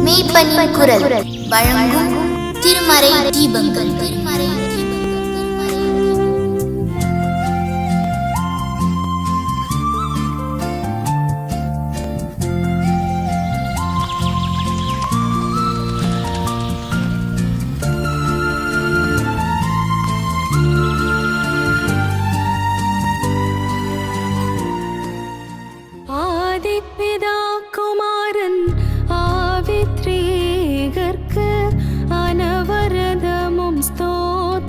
மெய்ப்பனின் குரல் வழங்கும் திருமறை தீபங்கள். ஆதிப்பிதா குமாரன் ஆவித்ரீகர்க்கு அனவரதமும் ஸ்தோத்திரம்.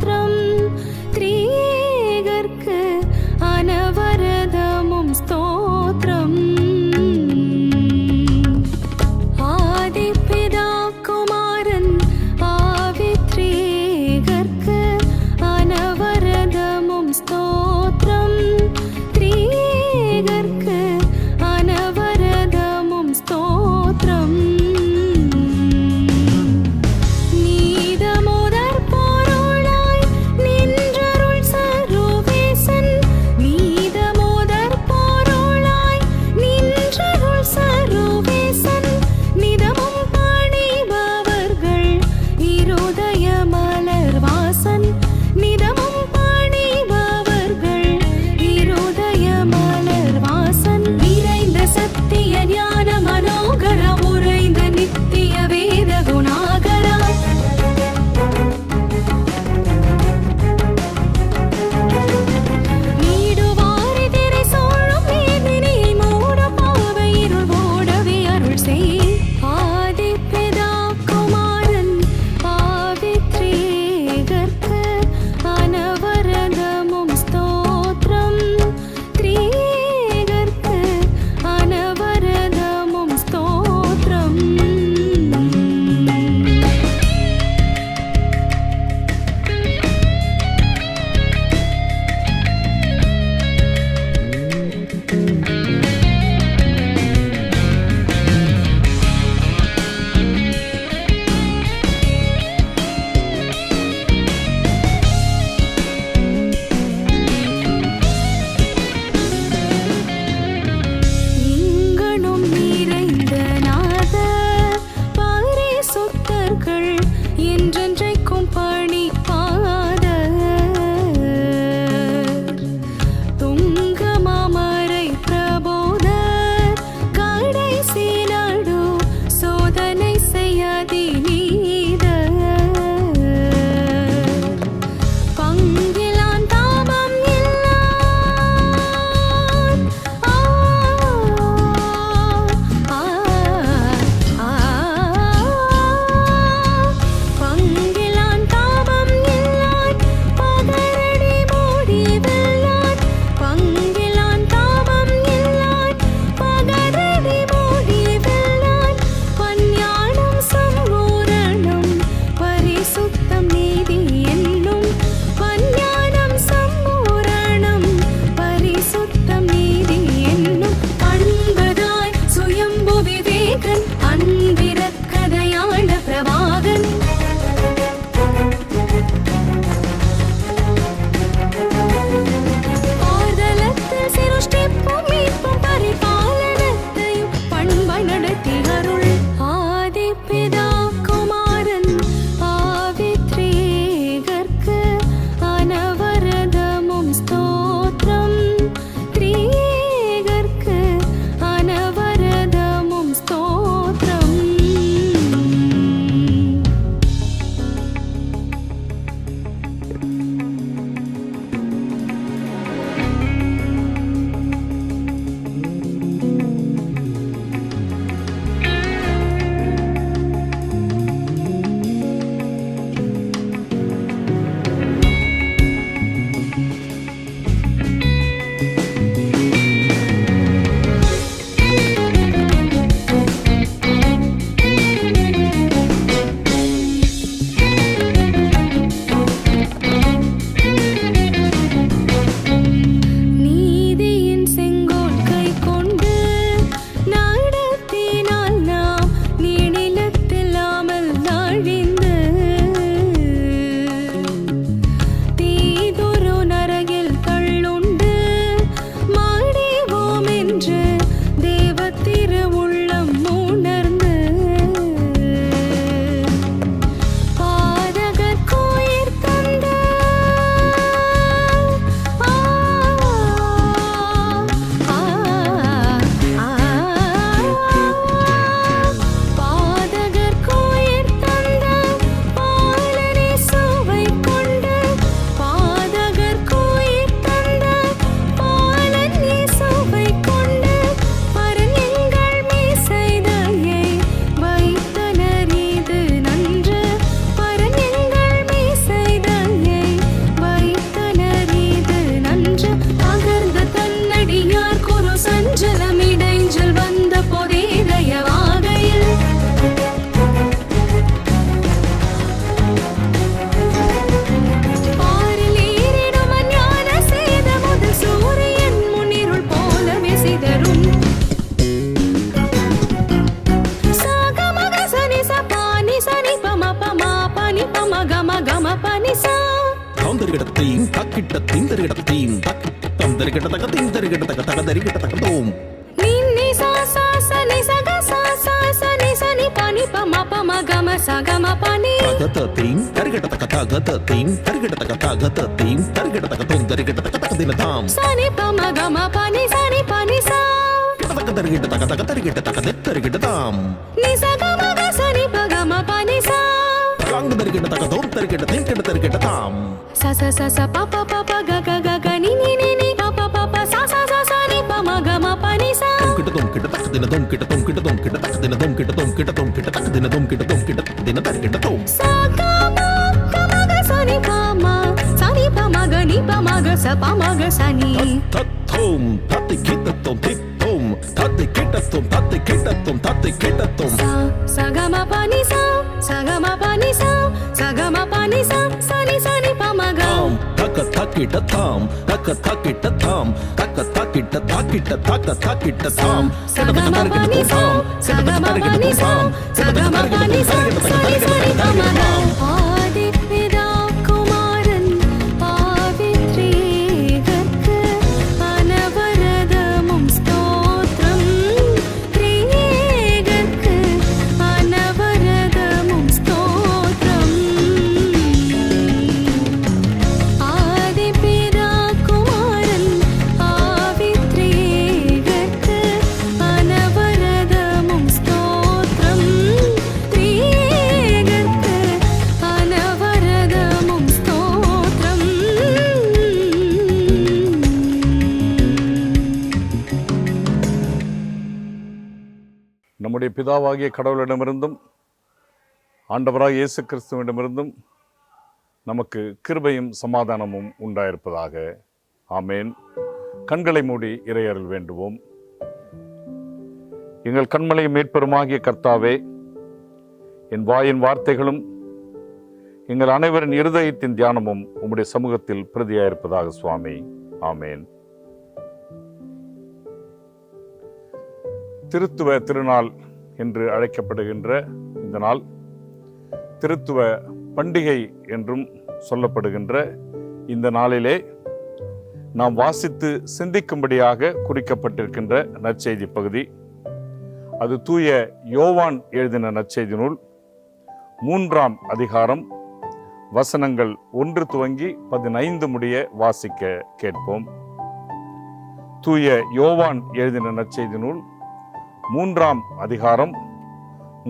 தரிக்கிட்ட தக்க தீம் தரிக்கிட்ட தக்க தக்க தரிக்கிட்ட தக்க தோம். நின்னி சா சா ச நி ச க சா சா ச நி ச நி ப நி ப ம ப ம க ம ச க ம ப நி. தகத தீம் தரிக்கிட்ட தக்க தகத தீம் தரிக்கிட்ட தக்க தகத தீம் தரிக்கிட்ட தக்க தோம் தரிக்கிட்ட தக்க தக்க தின தாம். ச நி ப ம க ம ப நி ச நி ப நி சா. தக்க தரிக்கிட்ட தக்க தக்க தரிக்கிட்ட தக்க தரிக்கிட்ட தாம். நி ச க ம க ச நி ப க ம ப நி சா. தங்க தரிக்கிட்ட தக்க தோம் தரிக்கிட்ட தீம் கிட்ட தரிக்கிட்ட தாம். ச ச ச ச ப ப ப ப க க க க நி நி நி நி ப ப ப ப ச ச ச ச நி ப ம க ம ப நி சா. கிட்ட தக்க தின தோம் கிட்ட தோம் கிட்ட தோம் கிட்ட தக்க தின தோம் கிட்ட தோம் கிட்ட தோம் கிட்ட தக்க தின தோம் கிட்ட தோம் கிட்ட தின தரிக்கிட்ட தோம். ச க ம க ம க ச நி ப ம ச நி ப ம க நி ப ம க ச ப ம க ச நி. தத்தோம் தத்தை கிட்ட தோம் தித்தோம் தத்தை கிட்ட தோம் தத்தை கிட்ட தோம் தத்தை கிட்ட தோம். ச ச க ம ப நி சா ச க ம ப நி சா ச க ம ப நி சா ச நி ப ம க. தக்க தக்கிட்ட தாம் தக்க தக்கிட்ட தாம் தக்க தக்கிட்ட தக்கிட்ட தக்க தக்கிட்ட தாம். ச க ம ப நி சா ச க ம ப நி சா ச க ம ப நி சா ச நி ப ம க. ஆதிப்பிதா குமாரன் ஆவித்ரேகர்க்கு அனவரதமும் ஸ்தோத்திரம். திரேகர்க்கு அனவரதமும் ஸ்தோத்திரம். ஆதிப்பிதா குமாரன் ஆவித்ரேகர்க்கு அனவரதமும் ஸ்தோத்திரம். திரேகர்க்கு அனவரதமும் ஸ்தோத்திரம். நம்முடைய பிதாவாகிய கடவுளிடமிருந்தும் ஆண்டவராக இயேசு கிறிஸ்துவிடமிருந்தும் நமக்கு கிருபையும் சமாதானமும் உண்டாயிருப்பதாக. ஆமேன். கண்களை மூடி இறையருள் வேண்டுவோம். எங்கள் கண்மலையும் மீட்பெருமாகிய கர்த்தாவே, என் வாயின் வார்த்தைகளும் எங்கள் அனைவரின் இருதயத்தின் தியானமும் உம்முடைய சமூகத்தில் பிரதியாயிருப்பதாக சுவாமி. ஆமேன். திருத்துவ திருநாள் என்று அழைக்கப்படுகின்ற இந்த நாள் திருத்துவ பண்டிகை என்றும் சொல்லப்படுகின்ற இந்த நாளிலே நாம் வாசித்து சிந்திக்கும்படியாக குறிக்கப்பட்டிருக்கின்ற நற்செய்தி பகுதி, அது தூய யோவான் எழுதின நற்செய்தி நூல் 3ஆம் அதிகாரம் வசனங்கள் 1 துவங்கி 15 முடிய வாசிக்க கேட்போம். தூய யோவான் எழுதின நற்செய்தி நூல் 3ஆம் அதிகாரம்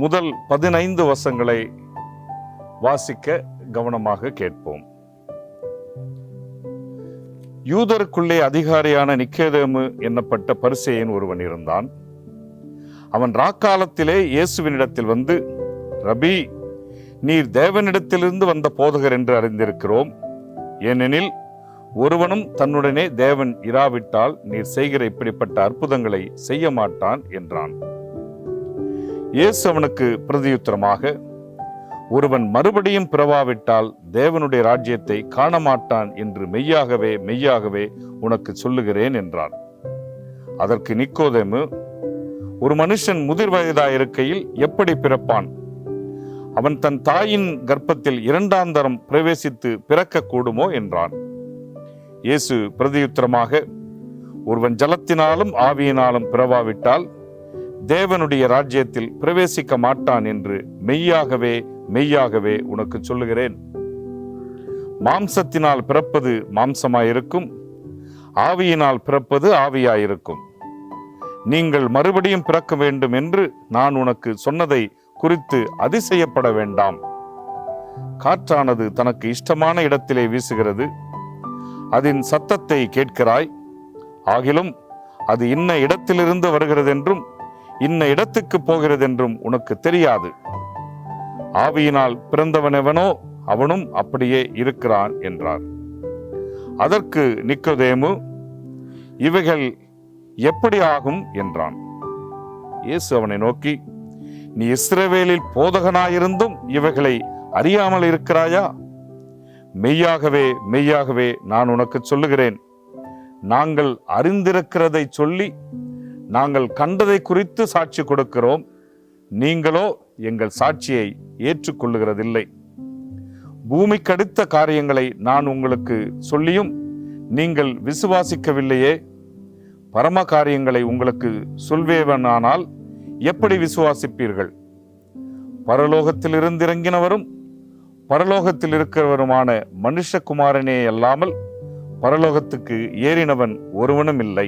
முதல் 15 வசனங்களை வாசிக்க கவனமாக கேட்போம். யூதருக்குள்ளே அதிகாரியான நிக்கோதேமு என்னப்பட்ட பரிசேயன் ஒருவன் இருந்தான். அவன் ராக்காலத்திலே இயேசுவினிடத்தில் வந்து, ரபி, நீர் தேவனிடத்திலிருந்து வந்த போதகர் என்று அறிந்திருக்கிறோம். ஏனெனில் ஒருவனும் தன்னுடனே தேவன் இராவிட்டால் நீர் செய்கிற இப்படிப்பட்ட அற்புதங்களை செய்ய மாட்டான் என்றான். இயேசு அவனுக்கு பிரதியுத்தரமாக, ஒருவன் மறுபடியும் பிறவாவிட்டால் தேவனுடைய ராஜ்யத்தை காண மாட்டான் என்று மெய்யாகவே மெய்யாகவே உனக்கு சொல்லுகிறேன் என்றான். அதற்கு நிக்கோதேமு, ஒரு மனுஷன் முதிர் வயதாயிருக்கையில் எப்படி பிறப்பான்? அவன் தன் தாயின் கர்ப்பத்தில் 2ஆம் தரம் பிரவேசித்து பிறக்க கூடுமோ என்றான். இயேசு பிரதியுத்தரமாக, ஒருவன் ஜலத்தினாலும் ஆவியினாலும் பிறவாவிட்டால் தேவனுடைய ராஜ்யத்தில் பிரவேசிக்க மாட்டான் என்று மெய்யாகவே மெய்யாகவே உனக்கு சொல்லுகிறேன். மாம்சத்தினால் பிறப்பது மாம்சமாயிருக்கும், ஆவியினால் பிறப்பது ஆவியாயிருக்கும். நீங்கள் மறுபடியும் பிறக்க வேண்டும் என்று நான் உனக்கு சொன்னதை குறித்து அதிசயப்பட வேண்டாம். காற்றானது தனக்கு இஷ்டமான இடத்திலே வீசுகிறது, அதன் சத்தத்தை கேட்கிறாய், ஆகிலும் அது இன்ன இடத்திலிருந்து வருகிறதென்றும் இன்ன இடத்துக்கு போகிறதென்றும் உனக்கு தெரியாது. ஆவியினால் பிறந்தவனெவனோ அவனும் அப்படியே இருக்கிறான் என்றார். அதற்கு நிக்கோதேமு, இவைகள் எப்படி ஆகும் என்றான். இயேசு அவனை நோக்கி, நீ இஸ்ரவேலில் போதகனாயிருந்தும் இவைகளை அறியாமல் இருக்கிறாயா? மெய்யாகவே மெய்யாகவே நான் உனக்கு சொல்லுகிறேன், நாங்கள் அறிந்திருக்கிறதை சொல்லி நாங்கள் கண்டதை குறித்து சாட்சி கொடுக்கிறோம், நீங்களோ எங்கள் சாட்சியை ஏற்றுக்கொள்ளுகிறதில்லை. பூமிக்கடுத்த காரியங்களை நான் உங்களுக்கு சொல்லியும் நீங்கள் விசுவாசிக்கவில்லையே. பரம காரியங்களை உங்களுக்கு சொல்வேவனானால் எப்படி விசுவாசிப்பீர்கள்? பரலோகத்தில் இருந்து இறங்கினவரும் பரலோகத்தில் இருக்கிறவருமான மனுஷகுமாரனே அல்லாமல் பரலோகத்துக்கு ஏறினவன் ஒருவனும் இல்லை.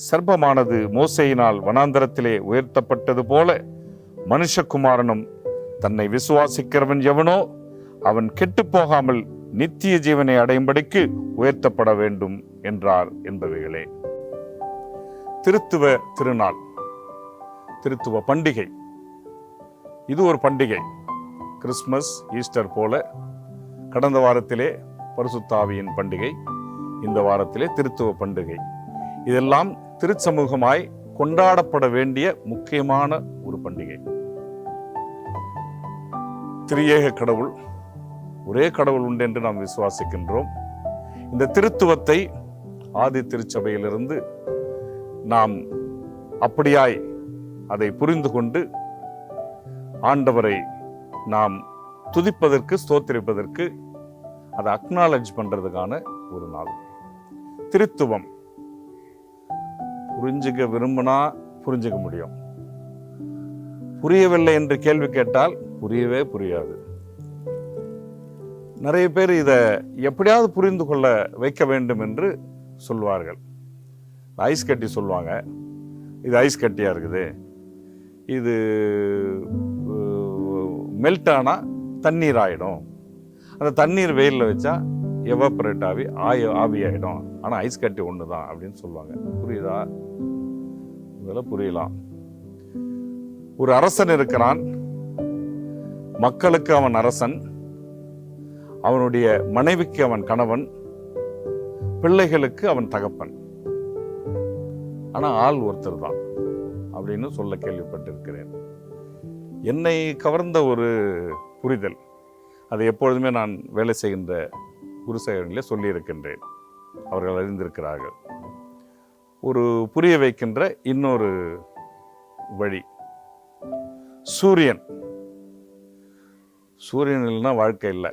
சர்ப்பமானது மோசேயினால் வனாந்தரத்திலே உயர்த்தப்பட்டது போல மனுஷகுமாரனும் தன்னை விசுவாசிக்கிறவன் எவனோ அவன் கெட்டு போகாமல் நித்திய ஜீவனை அடையும்படிக்கு உயர்த்தப்பட வேண்டும் என்றார் என்பவைகளே. திருத்துவ திருநாள், திருத்துவ பண்டிகை. இது ஒரு பண்டிகை. கிறிஸ்துமஸ், ஈஸ்டர் போல கடந்த வாரத்திலே பரிசுத்த ஆவியின் பண்டிகை, இந்த வாரத்திலே திருத்துவ பண்டிகை. இதெல்லாம் திருச்சமூகமாய் கொண்டாடப்பட வேண்டிய முக்கியமான ஒரு பண்டிகை. திரியேக கடவுள், ஒரே கடவுள் உண்டு என்று நாம் விசுவாசிக்கின்றோம். இந்த திருத்துவத்தை ஆதி திருச்சபையிலிருந்து நாம் அப்படியாய் அதை புரிந்து கொண்டு ஆண்டவரை நாம் துதிப்பதற்கு, ஸ்தோத்திரிப்பதற்கு, அதை அக்னாலஜ் பண்றதுக்கான ஒரு நாள். திருத்துவம் புரிஞ்சுக்க விரும்பினா புரிஞ்சுக்க முடியும். புரியவில்லை என்று கேள்வி கேட்டால் புரியவே புரியாது. நிறைய பேர் இதை எப்படியாவது புரிந்து கொள்ள வைக்க வேண்டும் என்று சொல்வார்கள். ஐஸ் கட்டி சொல்லுவாங்க, இது ஐஸ் கட்டியா இருக்குது, இது மெல்ட் ஆனா தண்ணீர் ஆயிடும், அந்த தண்ணீர் வெயிலில் வச்சா எவாபரேட் ஆகி ஆவி ஆயிடும், ஆனா ஐஸ் கட்டி ஒண்ணுதான் அப்படின்னு சொல்லுவாங்க. புரியுதா? இதெல்லாம் புரியலாம். ஒரு அரசன் இருக்கிறான், மக்களுக்கு அவன் அரசன், அவனுடைய மனைவிக்கு அவன் கணவன், பிள்ளைகளுக்கு அவன் தகப்பன். ஆனா ஆள் ஒருத்தர் தான் அப்படின்னு சொல்ல கேள்விப்பட்டிருக்கிறேன். என்னை கவர்ந்த ஒரு புரிதல், அதை எப்பொழுதுமே நான் வேலை செய்கின்ற குருசேகரனிலே சொல்லியிருக்கின்றேன், அவர்கள் அறிந்திருக்கிறார்கள். ஒரு புரிய வைக்கின்ற இன்னொரு வழி, சூரியன். சூரியன் இல்லைன்னா வாழ்க்கை இல்லை,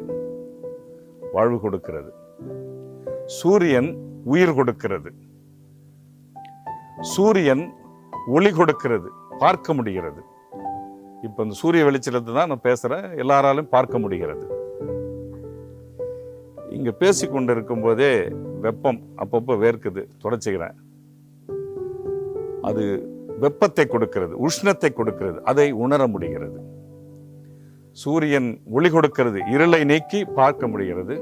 வாழ்வு கொடுக்கிறது. சூரியன் உயிர் கொடுக்கிறது. சூரியன் ஒளி கொடுக்கிறது, பார்க்க முடிகிறது. இப்ப இந்த சூரிய வெளிச்சத்தை தான் நான் பேசுறேன், எல்லாராலும் பார்க்க முடிகிறது. இங்க பேசிக்கொண்டு இருக்கும் போதே வெப்பம் அப்பப்போ வேர்க்குது, தொடச்சுக்கிறேன். அது வெப்பத்தை கொடுக்கிறது, உஷ்ணத்தை கொடுக்கிறது, அதை உணர முடிகிறது. சூரியன் ஒளி கொடுக்கிறது, இருளை நீக்கி பார்க்க முடிகிறது.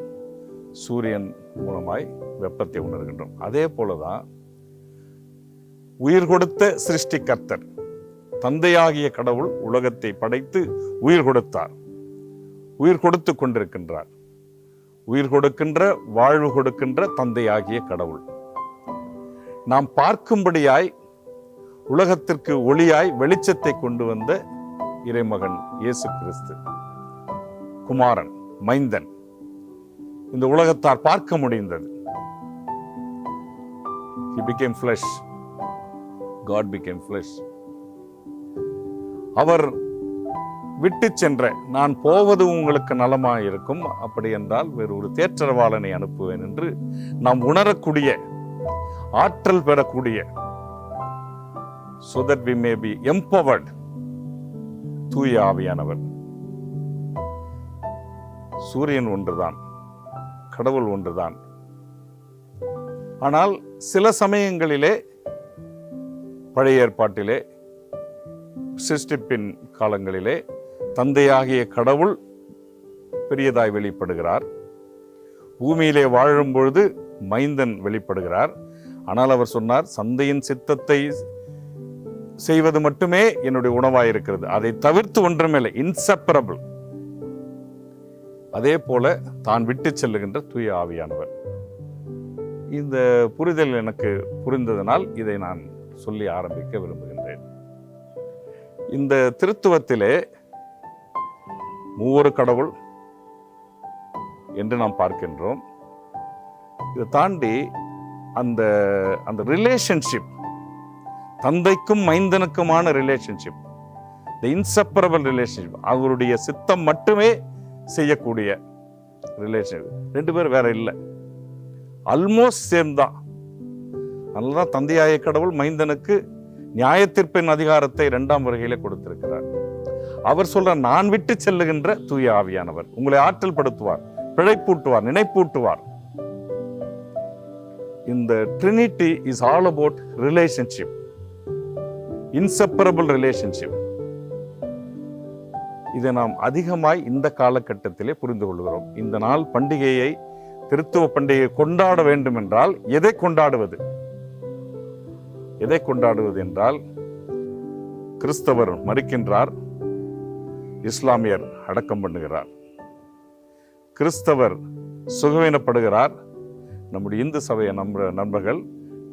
சூரியன் மூலமாய் வெப்பத்தை உணர்கின்றோம். அதே போலதான் உயிர் கொடுத்த சிருஷ்டிகர்த்தர் தந்தையாகிய கடவுள் உலகத்தை படைத்து உயிர் கொடுத்தார், உயிர் கொடுத்து கொண்டிருக்கின்றார். உயிர் கொடுக்கின்ற, வாழ்வு கொடுக்கின்ற தந்தையாகிய கடவுள் நாம் பார்க்கும்படியாய் உலகத்திற்கு ஒளியாய் வெளிச்சத்தை கொண்டு வந்த இறைமகன் இயேசு கிறிஸ்து, குமாரன், மைந்தன், இந்த உலகத்தார் பார்க்க முடிந்தது. He became flesh. God became flesh. அவர் விட்டு சென்ற, நான் போவது உங்களுக்கு நலமாயிருக்கும், அப்படி என்றால் வேறு ஒரு தேற்றரவாளனை அனுப்புவேன் என்று நாம் உணரக்கூடிய, ஆற்றல் பெறக்கூடிய, so that we may be empowered, தூய ஆவியானவர். சூரியன் ஒன்றுதான், கடவுள் ஒன்றுதான். ஆனால் சில சமயங்களிலே பழைய ஏற்பாட்டிலே சிருஷ்டிப்பின் காலங்களிலே தந்தையாகிய கடவுள் பெரியதாய் வெளிப்படுகிறார். பூமியிலே வாழும் பொழுது மைந்தன் வெளிப்படுகிறார். ஆனால் அவர் சொன்னார், சந்தையின் சித்தத்தை செய்வது மட்டுமே என்னுடைய உணவாயிருக்கிறது, அதை தவிர்த்து ஒன்றுமில்லை, இன்செப்பரபிள். அதே போல தான் விட்டு செல்லுகின்ற தூய ஆவியானவர். இந்த புரிதல் எனக்கு புரிந்ததனால் இதை நான் சொல்லி ஆரம்பிக்க விரும்புகின்றேன். இந்த திருத்துவத்திலே மூவொரு கடவுள் என்று நாம் பார்க்கின்றோம். இதை தாண்டி அந்த அந்த ரிலேஷன்ஷிப், தந்தைக்கும் மைந்தனுக்குமான ரிலேஷன்ஷிப், தி இன்செப்பரபிள் ரிலேஷன்ஷிப், அவருடைய சித்தம் மட்டுமே செய்யக்கூடிய ரிலேஷன். ரெண்டு பேரும் வேற இல்லை. ஆல்மோஸ்ட் சேம் தான். அதனாலதான் தந்தையாய கடவுள் மைந்தனுக்கு நியாயத்தீர்ப்பின் அதிகாரத்தை 2ஆம் வருகையிலே கொடுத்திருக்கிறார். அவர் சொல்ற, நான் விட்டு செல்லுகின்ற தூய ஆவியானவர் உங்களை ஆற்றல் படுத்துவார், பிழைப்பூட்டுவார், நினைப்பூட்டுவார். இந்த Trinity is all about relationship, inseparable relationship. இதை நாம் அதிகமாய் இந்த காலகட்டத்திலே புரிந்து கொள்கிறோம். இந்த நாள் பண்டிகையை, திருத்துவ பண்டிகையை கொண்டாட வேண்டும் என்றால் எதை கொண்டாடுவது? எதை கொண்டாடுவது என்றால், கிறிஸ்தவர் மரிக்கின்றார், இஸ்லாமியர் அடக்கம் பண்ணுகிறார். கிறிஸ்தவர் சுகவீனப்படுகிறார், நம்முடைய இந்து சபையை நண்பர்கள்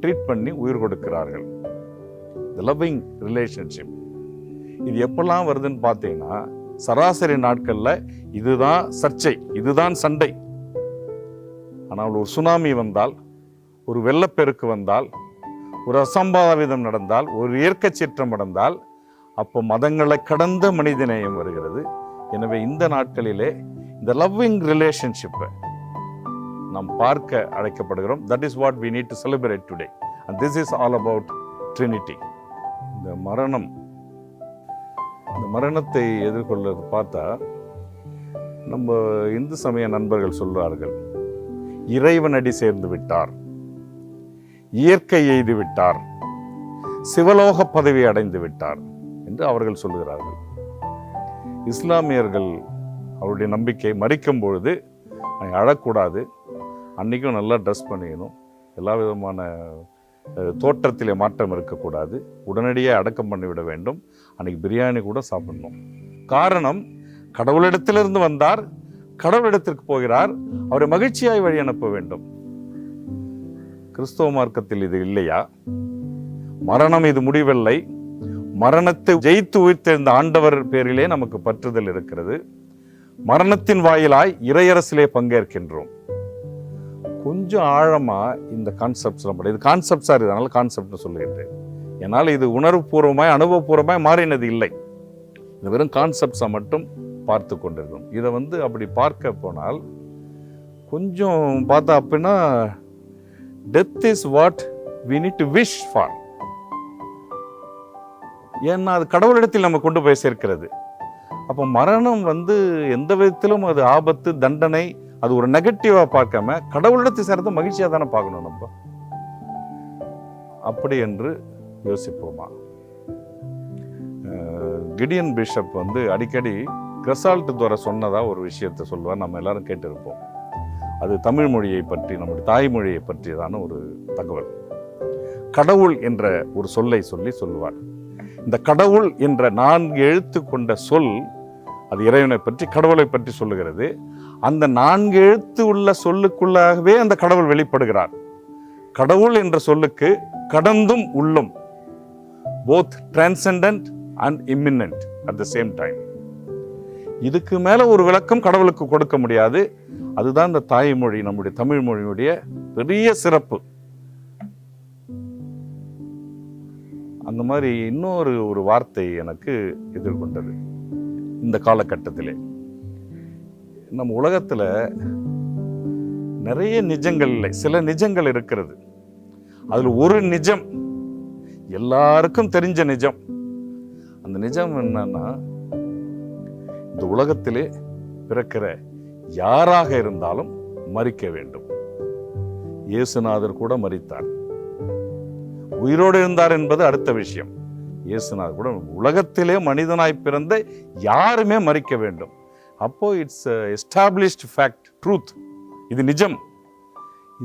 ட்ரீட் பண்ணி உயிர் கொடுக்கிறார்கள். லவ்விங் ரிலேஷன்ஷிப் இது எப்பெல்லாம் வருதுன்னு பார்த்தீங்கன்னா, சராசரி நாட்கள்ல இதுதான் சர்ச்சை, இதுதான் சண்டை. ஆனால் ஒரு சுனாமி வந்தால், ஒரு வெள்ளப்பெருக்கு வந்தால், ஒரு அசம்பாவிதம் நடந்தால், ஒரு இயற்கை சீற்றம் நடந்தால், அப்போ மதங்களை கடந்த மனிதநேயம் வருகிறது. எனவே இந்த நாட்களிலே இந்த லவ்விங் ரிலேஷன்ஷிப்பை நாம் பார்க்க அழைக்கப்படுகிறோம். That is what we need to celebrate today. And this is all about Trinity. இந்த மரணத்தை எதிர்கொள்வது பார்த்தா, நம்ம இந்து சமய நண்பர்கள் சொல்றார்கள், இறைவனடி சேர்ந்து விட்டார், இயற்கை எய்து விட்டார், சிவலோக பதவி அடைந்து விட்டார் என்று அவர்கள் சொல்லுகிறார்கள். இஸ்லாமியர்கள் அவருடைய நம்பிக்கை, மரிக்கும் பொழுது அழக்கூடாது, அன்னைக்கும் நல்லா ட்ரெஸ் பண்ணிக்கணும், எல்லா விதமான தோற்றத்திலே மாற்றம் இருக்கக்கூடாது, உடனடியாக அடக்கம் பண்ணிவிட வேண்டும், அன்னைக்கு பிரியாணி கூட சாப்பிடணும். காரணம், கடவுளிடத்திலிருந்து வந்தார், கடவுளிடத்திற்கு போகிறார், அவரை மகிழ்ச்சியாய் வழி அனுப்ப வேண்டும். கிறிஸ்தவ மார்க்கத்தில் இது இல்லையா? மரணம் இது முடிவில்லை, மரணத்தை ஜெயித்து உயிர்த்தெழுந்த ஆண்டவர் பேரிலே நமக்கு பற்றுதல் இருக்கிறது. மரணத்தின் வாயிலாய் இறையரசிலே பங்கேற்கின்றோம். கொஞ்சம் ஆழமா இந்த கான்செப்ட்ஸ், இது கான்செப்ட்ஸா இருக்கு, அதனால கான்செப்ட்னு சொல்லுகின்றேன். என்னால் இது உணர்வுபூர்வமாய் அனுபவபூர்வமாய் மாறினது இல்லை. இது வெறும் கான்செப்ட்ஸை மட்டும் பார்த்து கொண்டிருக்கோம். இதை அப்படி பார்க்க போனால் கொஞ்சம் பார்த்தா அப்படின்னா, death is what we need to wish for. ஏன்னா அது கடவுளிடத்தில் நம்ம கொண்டு போய் சேர்க்கிறது. அப்போ மரணம் எந்த விதத்திலும் அது ஆபத்து, தண்டனை, அது ஒரு நெகட்டிவா பார்க்காம கடவுளிடத்தை சேர்த்து மகிழ்ச்சியா தானே பார்க்கணும் நம்ம. அப்படி என்று யோசிப்போமா? கிடியன் பிஷப் அடிக்கடி கிரசால்ட் துறை சொன்னதா ஒரு விஷயத்தை சொல்லுவார், நம்ம எல்லாரும் கேட்டிருப்போம். அது தமிழ் மொழியை பற்றி, நம்முடைய தாய்மொழியை பற்றியதான ஒரு தகவல். கடவுள் என்ற ஒரு சொல்லை சொல்லுவார். இந்த கடவுள் என்ற 4 எழுத்து கொண்ட சொல், அது இறைவனை பற்றி, கடவுளை பற்றி சொல்லுகிறது. அந்த 4 எழுத்து உள்ள சொல்லுக்குள்ளாகவே அந்த கடவுள் வெளிப்படுகிறார். கடவுள் என்ற சொல்லுக்கு கடந்தும் உள்ளும், both transcendent and imminent at the same time. இதுக்கு மேல ஒரு விளக்கம் கடவுளுக்கு கொடுக்க முடியாது. அதுதான் இந்த தாய்மொழி, நம்முடைய தமிழ் மொழியுடைய பெரிய சிறப்பு. அந்த மாதிரி இன்னொரு வார்த்தை எனக்கு எதிர்கொண்டது இந்த காலகட்டத்திலே. நம்ம உலகத்துல நிறைய நிஜங்கள் இல்லை, சில நிஜங்கள் இருக்கிறது. அதுல ஒரு நிஜம் எல்லாருக்கும் தெரிஞ்ச நிஜம். அந்த நிஜம் என்னன்னா, இந்த உலகத்திலே பிறக்கிற யாராக இருந்தாலும் மரிக்க வேண்டும். இயேசுநாதர் கூட மரித்தார், உயிரோடு இருந்தார் என்பது அடுத்த விஷயம். இயேசுநாதர் கூட, உலகத்திலே மனிதனாய் பிறந்த யாருமே மரிக்க வேண்டும். அப்போ இட்ஸ் எஸ்டாப்ளிஷ்ட் ஃபேக்ட், ட்ரூத். இது நிஜம்.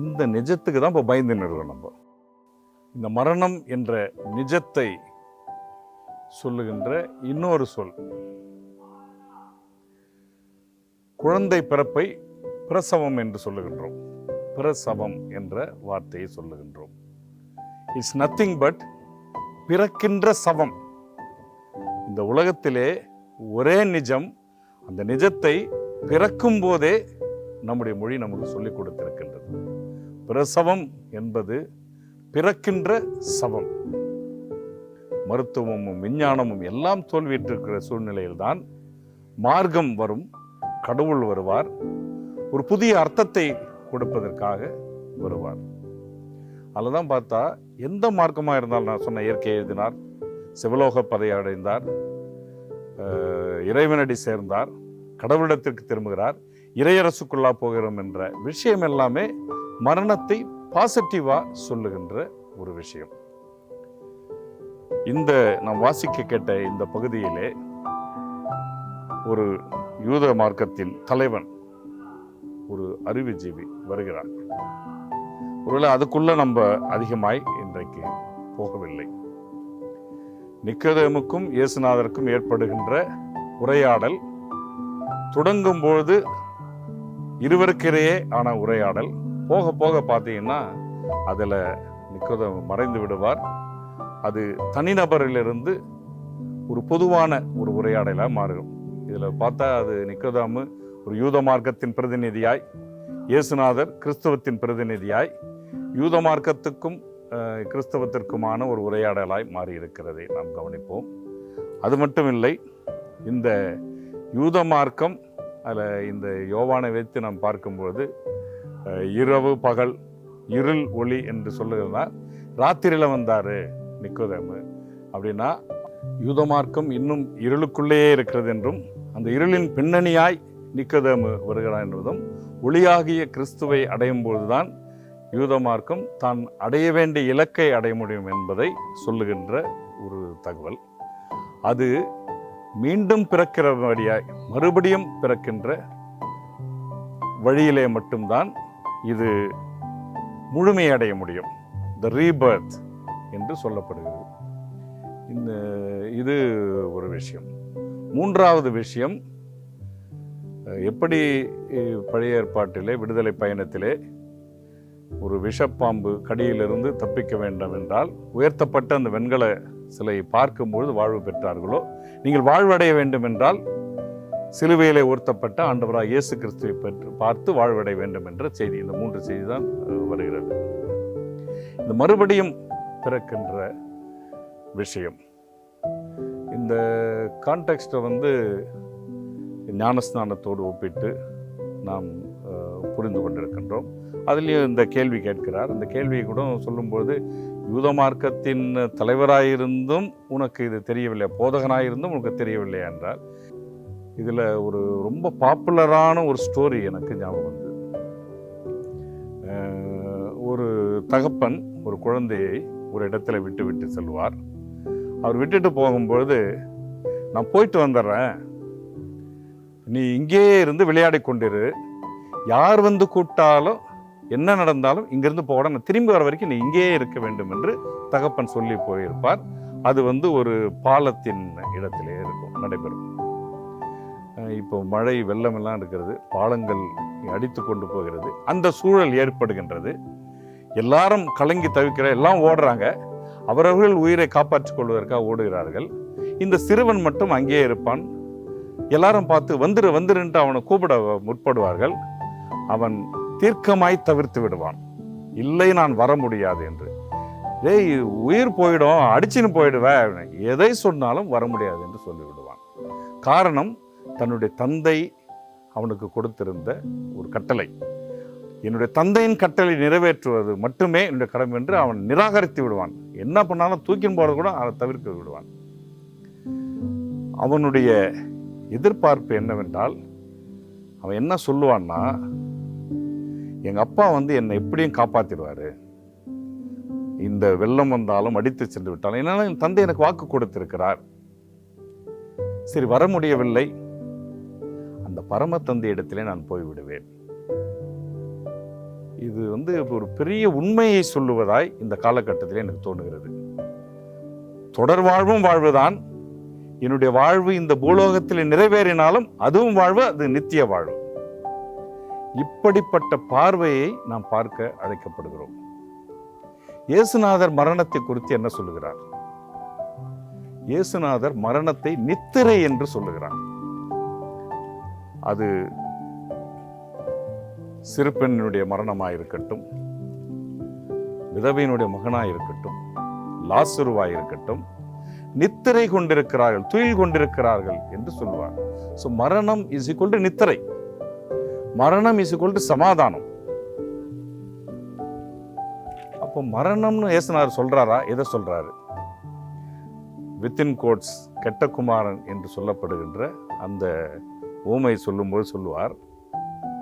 இந்த நிஜத்துக்கு தான் இப்போ பயந்து நிற்கிறோம் நம்ம. இந்த மரணம் என்ற நிஜத்தை சொல்லுகின்ற இன்னொரு சொல், குழந்தை பிறப்பை பிரசவம் என்று சொல்லுகின்றோம். பிரசவம் என்ற வார்த்தையை சொல்லுகின்றோம். இட்ஸ் நத்திங் பட் பிறக்கின்ற சவம். இந்த உலகத்திலே ஒரே நிஜம். அந்த நிஜத்தை பிறக்கும் போதே நம்முடைய மொழி நமக்கு சொல்லிக் கொடுத்திருக்கின்றது. பிரசவம் என்பது பிறக்கின்ற சவம். மருத்துவமும் விஞ்ஞானமும் எல்லாம் தோல்வியிட்டிருக்கிற சூழ்நிலையில்தான் மார்க்கம் வரும், கடவுள் வருவார். ஒரு புதிய அர்த்தத்தை கொடுப்பதற்காக வருவார். அதில் தான் பார்த்தா எந்த மார்க்கமாக இருந்தாலும், நான் சொன்ன இயற்கை எழுதினார், சிவலோக பதவி அடைந்தார், இறைவனடி சேர்ந்தார், கடவுளிடத்திற்கு திரும்புகிறார், இறையரசுக்குள்ளா போகிறோம் என்ற விஷயம் எல்லாமே மரணத்தை பாசிட்டிவா சொல்லுகின்ற ஒரு விஷயம். இந்த நாம் வாசிக்க கேட்ட இந்த பகுதியிலே ஒரு யூத மார்க்கத்தின் தலைவன், ஒரு அறிவுஜீவி வருகிறார். ஒருவேளை அதுக்குள்ள நம்ம அதிகமாய் இன்றைக்கு போகவில்லை. நிக்கோதேமுக்கும் இயேசுநாதருக்கும் ஏற்படுகின்ற உரையாடல் தொடங்கும் பொழுது இருவருக்கிடையே ஆன உரையாடல் போக போக பார்த்தீங்கன்னா அதுல நிக்கோதேமு மறைந்து விடுவார். அது தனிநபரிலிருந்து ஒரு பொதுவான ஒரு உரையாடலாக மாறும். இதுல பார்த்தா அது நிக்கோதேமு ஒரு யூத மார்க்கத்தின் பிரதிநிதியாய், இயேசுநாதர் கிறிஸ்தவத்தின் பிரதிநிதியாய், யூத மார்க்கத்துக்கும் கிறிஸ்தவத்திற்குமான ஒரு உரையாடலாய் மாறி இருக்கிறதை நாம் கவனிப்போம். அது மட்டும் இல்லை, இந்த யூத மார்க்கம் அதில் இந்த யோவானை வைத்து நாம் பார்க்கும்போது இரவு பகல் இருள் ஒளி என்று சொல்லுகிறதா, ராத்திரியில் வந்தார் நிக்கோதேமு அப்படின்னா யூத மார்க்கம் இன்னும் இருளுக்குள்ளேயே இருக்கிறது என்றும், அந்த இருளின் பின்னணியாய் நிக்கோதேமு வருகிறார் என்பதும், ஒளியாகிய கிறிஸ்துவை அடையும் பொழுதுதான் யூத மார்க்கம் தான் அடைய வேண்டிய இலக்கை அடைய முடியும் என்பதை சொல்லுகின்ற ஒரு தகவல். அது மீண்டும் பிறக்கிற வழியாய் மறுபடியும் பிறக்கின்ற வழியிலே மட்டும்தான் இது முழுமையடைய முடியும். த ரீபர்த் என்று சொல்லப்படுகிறது. இது ஒரு விஷயம். மூன்றாவது விஷயம், எப்படி பழைய ஏற்பாட்டிலே விடுதலை பயணத்திலே ஒரு விஷப்பாம்பு கடியிலிருந்து தப்பிக்க வேண்டும் என்றால் உயர்த்தப்பட்ட அந்த வெண்கல சிலையை பார்க்கும்பொழுது வாழ்வு பெற்றார்களோ, நீங்கள் வாழ்வடைய வேண்டும் என்றால் சிலுவையிலே உயர்த்தப்பட்ட ஆண்டவராக இயேசு கிறிஸ்துவை பார்த்து வாழ்வடைய வேண்டும் என்ற செய்தி. இந்த 3 செய்தி தான் வருகிறது. இந்த மறுபடியும் பிறக்கின்ற விஷயம், இந்த கான்டெக்ஸ்டை ஞானஸ்நானத்தோடு ஒப்பிட்டு நாம் புரிந்து கொண்டிருக்கின்றோம். அதுலேயும் இந்த கேள்வி கேட்கிறார். அந்த கேள்வியை கூட சொல்லும்போது, யூத மார்க்கத்தின் தலைவராயிருந்தும் உனக்கு இது தெரியவில்லை, போதகனாயிருந்தும் உனக்கு தெரியவில்லை என்றால், இதில் ஒரு ரொம்ப பாப்புலரான ஒரு ஸ்டோரி எனக்கு ஞாபகம் வந்து, ஒரு தகப்பன் ஒரு குழந்தையை ஒரு இடத்துல விட்டு செல்வார். அவர் விட்டுட்டு போகும்பொழுது, நான் போயிட்டு வந்துடுறேன், நீ இங்கேயே இருந்து விளையாடி கொண்டிரு, யார் வந்து கூப்பிட்டாலும் என்ன நடந்தாலும் இங்கிருந்து போக, நான் திரும்பி வர வரைக்கும் நீ இங்கேயே இருக்க வேண்டும் என்று தகப்பன் சொல்லி போயிருப்பார். அது ஒரு பாலத்தின் இடத்திலே இருக்கும், நடைபெறும். இப்போ மழை வெள்ளம் எல்லாம் இருக்கிறது, பாலங்கள் அடித்து கொண்டு போகிறது, அந்த சூழல் ஏற்படுகின்றது. எல்லாரும் கலங்கி தவிக்கிற, எல்லாம் ஓடுறாங்க, அவரவர்கள் உயிரை காப்பாற்றிக் கொள்வதற்காக ஓடுகிறார்கள். இந்த சிறுவன் மட்டும் அங்கேயே இருப்பான். எல்லாரும் பார்த்து வந்துருன்ட்டு அவனை கூப்பிட முற்படுவார்கள். அவன் தீர்க்கமாய் தவிர்த்து விடுவான், இல்லை நான் வர முடியாது என்று. டேய், உயிர் போயிடும், அடிச்சுன்னு போயிடுவேன், எதை சொன்னாலும் வர முடியாது என்று சொல்லிவிடுவான். காரணம், தன்னுடைய தந்தை அவனுக்கு கொடுத்திருந்த ஒரு கட்டளை, என்னுடைய தந்தையின் கட்டளை நிறைவேற்றுவது மட்டுமே என்னுடைய கடமை என்று அவன் நிராகரித்து விடுவான். என்ன பண்ணாலும் தூக்கின் போறது கூட அதை தவிர்க்க விடுவான். அவனுடைய எதிர்பார்ப்பு என்னவென்றால், அவன் என்ன சொல்லுவான்னா, எங்க அப்பா என்னை எப்படியும் காப்பாத்திடுவாரு, இந்த வெள்ளம் வந்தாலும் அடித்து சென்று விட்டாலும், என்னன்னா என் தந்தை எனக்கு வாக்கு கொடுத்திருக்கிறார். சரி, வர முடியவில்லை, அந்த பரம தந்தை இடத்திலே நான் போய்விடுவேன். இது ஒரு பெரிய உண்மையை சொல்லுவதாய் இந்த காலகட்டத்திலே எனக்கு தோணுகிறது. தொடர் வாழ்வும் வாழ்வுதான். என்னுடைய வாழ்வு இந்த பூலோகத்தில் நிறைவேறினாலும் அதுவும் வாழ்வு, அது நித்திய வாழ்வு. இப்படிப்பட்ட பார்வையை நாம் பார்க்க அழைக்கப்படுகிறோம். இயேசுநாதர் மரணத்தை குறித்து என்ன சொல்லுகிறார்? இயேசுநாதர் மரணத்தை நித்திரை என்று சொல்லுகிறார். அது சிறுபெண்ணுடைய மரணமாயிருக்கட்டும், விதவையினுடைய மகனாயிருக்கட்டும், லாசருவாயிருக்கட்டும், நித்திரை கொண்டிருக்கிறார்கள், துயில் கொண்டிருக்கிறார்கள் என்று சொல்லுவார். ஸோ மரணம் இஸ் ஈக்குவல் டு நித்திரை, மரணம் இஸ் ஈக்குவல் டு சமாதானம். அப்போ மரணம்னு இயேசுநாதர் சொல்றாரா? எதை சொல்றாரு? வித்தின் கோட்ஸ் கெட்ட குமாரன் என்று சொல்லப்படுகின்ற அந்த ஊமை சொல்லும்போது சொல்லுவார்,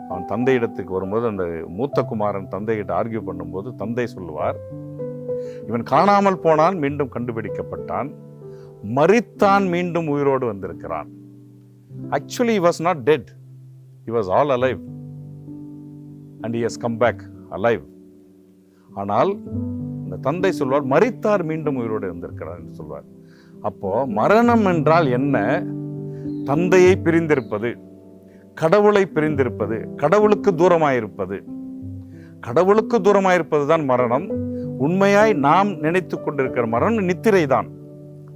அவன் தந்தை இடத்துக்கு வரும்போது அந்த மூத்த குமாரன் தந்தையிட்ட ஆர்கியூ பண்ணும்போது தந்தை சொல்லுவார், இவன் காணாமல் போனான், மீண்டும் கண்டுபிடிக்கப்பட்டான், மரித்தான், மீண்டும் உயிரோடு வந்திருக்கிறான். Actually he was not dead, he was all alive and he has come back alive. ஆனால் இந்த தந்தை சொல்வார், மரித்தார், மீண்டும் உயிரோடு வந்திருக்கிறார் என்று சொல்வார். அப்போ மரணம் என்றால் என்ன? தந்தையை பிரிந்திருப்பது, கடவுளை பிரிந்திருப்பது, கடவுளுக்கு தூரமாயிருப்பது. கடவுளுக்கு தூரமாயிருப்பது தான் மரணம். உண்மையாய் நாம் நினைத்து கொண்டிருக்கிற மரணம் நித்திரை தான்.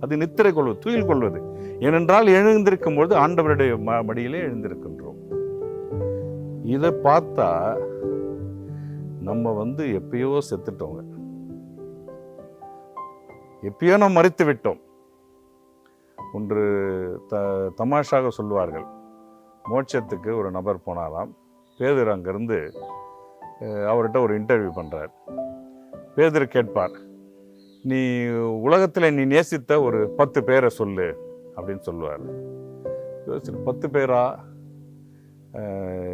அது நித்திரை கொள்வது, துயில் கொள்வது. ஏனென்றால் எழுந்திருக்கும் பொழுது ஆண்டவருடைய மடியிலே எழுந்திருக்கின்றோம். இதை பார்த்தா நம்ம எப்பயோ செத்துட்டோங்க, எப்பயோ நம்ம மரித்து விட்டோம். ஒன்று தமாஷாக சொல்லுவார்கள், மோட்சத்துக்கு ஒரு நபர் போனாராம். பேதுரு அங்கிருந்து அவர்கிட்ட ஒரு இன்டர்வியூ பண்றார். பேதுரு கேட்பார், நீ உலகத்தில் நீ நேசித்த ஒரு 10 பேரை சொல்லு அப்படின்னு சொல்லுவார். 10 பேரா?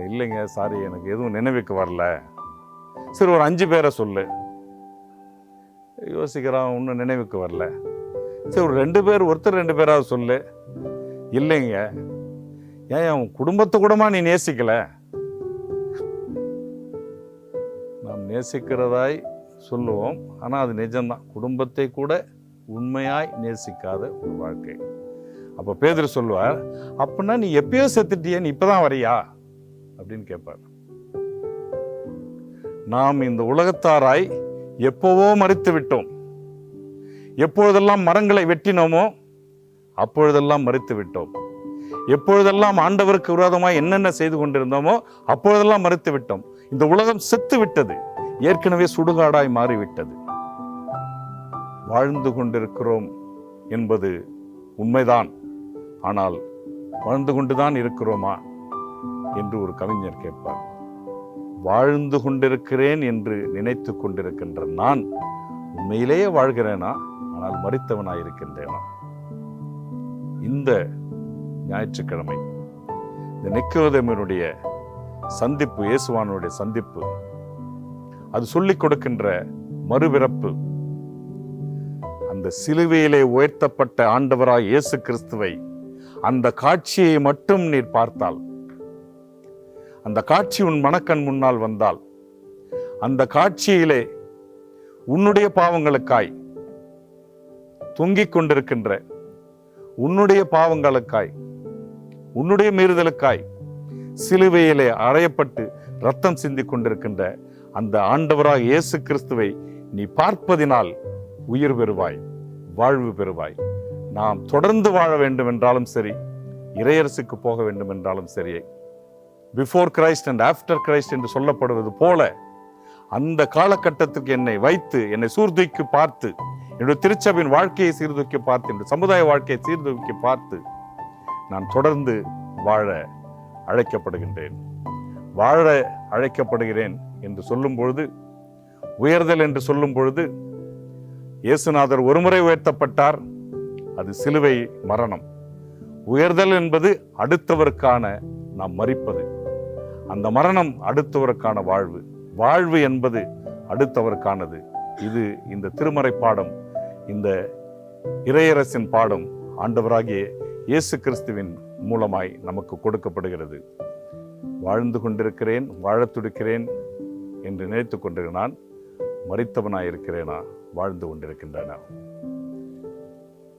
இல்லைங்க, சாரி, எனக்கு எதுவும் நினைவுக்கு வரல. சரி, ஒரு 5 பேரை சொல்லு. யோசிக்கிறான், ஒன்றும் நினைவுக்கு வரல. சரி, ஒரு 2 பேர், ஒருத்தர் 2 பேராவது சொல்லு. இல்லைங்க. ஏன் அவன் குடும்பத்தை கூடமா நீ நேசிக்கல? நாம் நேசிக்கிறதாய் சொல்லுவோம், ஆனால் அது நிஜம்தான். குடும்பத்தை கூட உண்மையாய் நேசிக்காத ஒரு வாழ்க்கை. அப்போ பேதுரு சொல்லுவார், அப்படின்னா நீ எப்பயோ செத்துட்டிய, நீ இப்பதான் வரியா அப்படின்னு கேட்பார். நாம் இந்த உலகத்தாராய் எப்போவோ மரித்து விட்டோம். எப்பொழுதெல்லாம் மரங்களை வெட்டினோமோ அப்பொழுதெல்லாம் மரித்து விட்டோம். எப்பொழுதெல்லாம் ஆண்டவருக்கு விரோதமாய் என்னென்ன செய்து கொண்டிருந்தோமோ அப்பொழுதெல்லாம் மரித்து விட்டோம். இந்த உலகம் செத்து விட்டது, ஏற்கனவே சுடுகாடாய் மாறிவிட்டது. வாழ்ந்து கொண்டிருக்கிறோம் என்பது உண்மைதான், ஆனால் வாழ்ந்து கொண்டுதான் இருக்கிறோமா என்று ஒரு கவிஞர் கேட்பார். வாழ்ந்து கொண்டிருக்கிறேன் என்று நினைத்து கொண்டிருக்கின்ற நான் உண்மையிலேயே வாழ்கிறேனா, ஆனால் மரித்தவனாயிருக்கின்றேனா? இந்த ஞாயிற்றுக்கிழமை இந்த நிக்கோதேமுடைய சந்திப்பு, இயேசுவானுடைய சந்திப்பு, அது சொல்லிக் கொடுக்கின்ற மறுபிறப்பு. அந்த சிலுவையிலே உயர்த்தப்பட்ட ஆண்டவராய் இயேசு கிறிஸ்துவை, அந்த காட்சியை மட்டும் நீர் பார்த்தால், அந்த காட்சி உன் மனக்கண் முன்னால் வந்தால், அந்த காட்சியிலே உன்னுடைய பாவங்களுக்காய் தொங்கிக் கொண்டிருக்கின்ற, உன்னுடைய பாவங்களுக்காய், உன்னுடைய மீறுதலுக்காய் சிலுவையிலே அறையப்பட்டு ரத்தம் சிந்தி கொண்டிருக்கின்ற அந்த ஆண்டவராக இயேசு கிறிஸ்துவை நீ பார்ப்பதினால் உயிர் பெறுவாய், வாழ்வு பெறுவாய். நாம் தொடர்ந்து வாழ வேண்டும் என்றாலும் சரி, இறையரசுக்கு போக வேண்டும் என்றாலும் சரி, before Christ and after Christ என்று சொல்லப்படுவது போல அந்த காலகட்டத்துக்கு என்னை வைத்து, என்னை சீர்தூக்கி பார்த்து, என்னுடைய திருச்சபையின் வாழ்க்கையை சீர்தூக்கி பார்த்து, என்னுடைய சமுதாய வாழ்க்கையை சீர்தூக்கி பார்த்து நான் தொடர்ந்து வாழ அழைக்கப்படுகின்றேன். வாழ அழைக்கப்படுகிறேன் என்று சொல்லும் பொழுது, உயர்தல் என்று சொல்லும் பொழுது, இயேசுநாதர் ஒருமுறை உயர்த்தப்பட்டார், அது சிலுவை மரணம். உயர்தல் என்பது அடுத்தவருக்கான நாம் மரிப்பது, அந்த மரணம் அடுத்தவருக்கான வாழ்வு, வாழ்வு என்பது அடுத்தவருக்கானது. இது இந்த திருமறை பாடம், இந்த இறையரசின் பாடம் ஆண்டவராகிய இயேசு கிறிஸ்துவின் மூலமாய் நமக்கு கொடுக்கப்படுகிறது. வாழ்ந்து கொண்டிருக்கிறேன், வாழத் துடிக்கிறேன் என்று நினைத்து கொண்டிருக்கிறேன். மரித்தவனாயிருக்கிறேனா, வாழ்ந்து கொண்டிருக்கின்றன?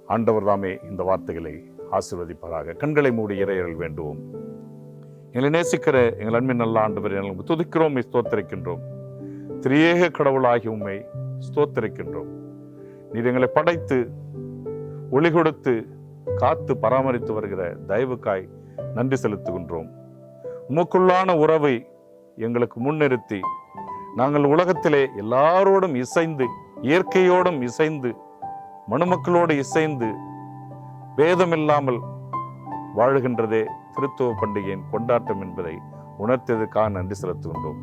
ஆண்டவர் தாமே இந்த வார்த்தைகளை ஆசீர்வதிப்பாராக. கண்களை மூடி இறையர்கள் வேண்டுவோம். எங்களை நேசிக்கிற எங்கள் அன்பின் நல்ல ஆண்டவர், எங்களுக்கு துதிக்கிறோம், ஸ்தோத்திரிக்கின்றோம். திரியேக கடவுளாகி உம்மை ஸ்தோத்திரிக்கின்றோம். நீர் எங்களை படைத்து ஒளி கொடுத்து காத்து பராமரித்து வருகிற தயவுக்காய் நன்றி செலுத்துகின்றோம். உமக்குள்ளான உறவை எங்களுக்கு முன்னிறுத்தி நாங்கள் உலகத்திலே எல்லாரோடும் இசைந்து, இயற்கையோடும் இசைந்து, மனுமக்களோடு இசைந்து, பேதமில்லாமல் வாழுகின்றதே திருத்துவ பண்டிகையின் கொண்டாட்டம் என்பதை உணர்த்ததுக்காக நன்றி செலுத்துகின்றோம்.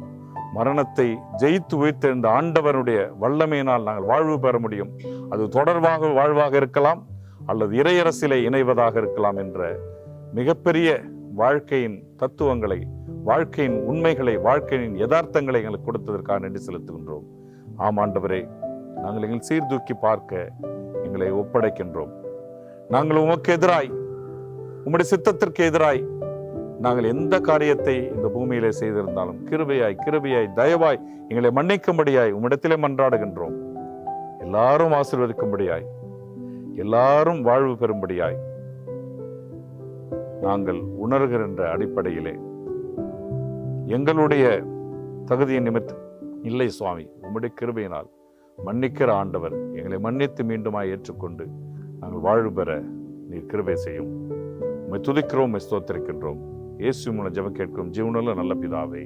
மரணத்தை ஜெயித்து உயிர்த்தெழுந்த ஆண்டவருடைய வல்லமையினால் நாங்கள் வாழ்வு பெற முடியும். அது தொடர்பாக வாழ்வாக இருக்கலாம் அல்லது இறையரசிலே இணைவதாக இருக்கலாம் என்ற மிகப்பெரிய வாழ்க்கையின் தத்துவங்களை, வாழ்க்கையின் உண்மைகளை, வாழ்க்கையின் யதார்த்தங்களை எங்களுக்கு கொடுத்ததற்காக நன்றி செலுத்துகின்றோம். ஆம் ஆண்டவரே, நாங்கள் எங்கள் சீர்தூக்கி பார்க்க எங்களை ஒப்படைக்கின்றோம். நாங்கள் உமக்கு எதிராய், உம்முடைய சித்தத்திற்கு எதிராய் நாங்கள் எந்த காரியத்தை இந்த பூமியிலே செய்திருந்தாலும் கிருபையாய் தயவாய் எங்களை மன்னிக்கும்படியாய் உம்மிடத்திலே மன்றாடுகின்றோம். எல்லாரும் ஆசீர்வதிக்கும்படியாய், எல்லாரும் வாழ்வு பெறும்படியாய் நாங்கள் உணர்கின்ற அடிப்படையிலே எங்களுடைய தகுதியின் நிமித்தம் இல்லை சுவாமி, உம்முடைய கிருபையினால் மன்னிக்கிற ஆண்டவர் எங்களை மன்னித்து மீண்டுமாய் ஏற்றுக்கொண்டு நாங்கள் வாழ்வு பெற நீர் கிருபை செய்யும். உம்மை துதிக்கிறோம், உம்மை ஸ்தோத்திரிக்கின்றோம். இயேசு மூலம் ஜெபம் கேட்கிறோம் ஜீவனுள்ள நல்ல பிதாவே,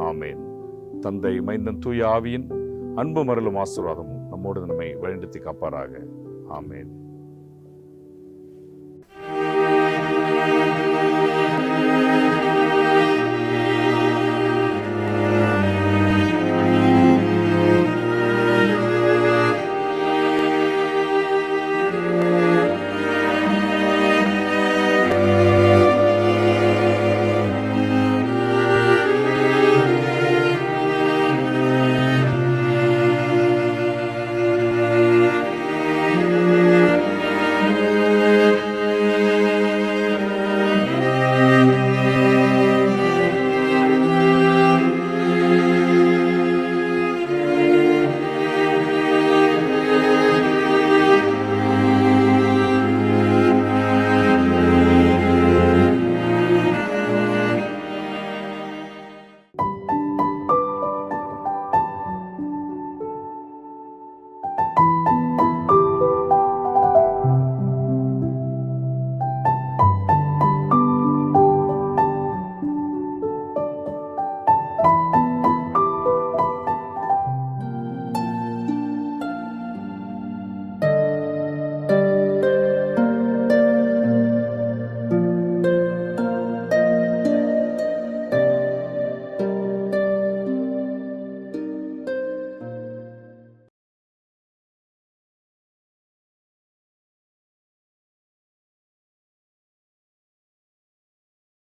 ஆமேன். தந்தை, மைந்தன், தூய ஆவியின் அன்பு மருளும் ஆசீர்வாதமும் நம்மோடு நம்மை வழிநடத்தி காப்பாராக. ஆமேன்.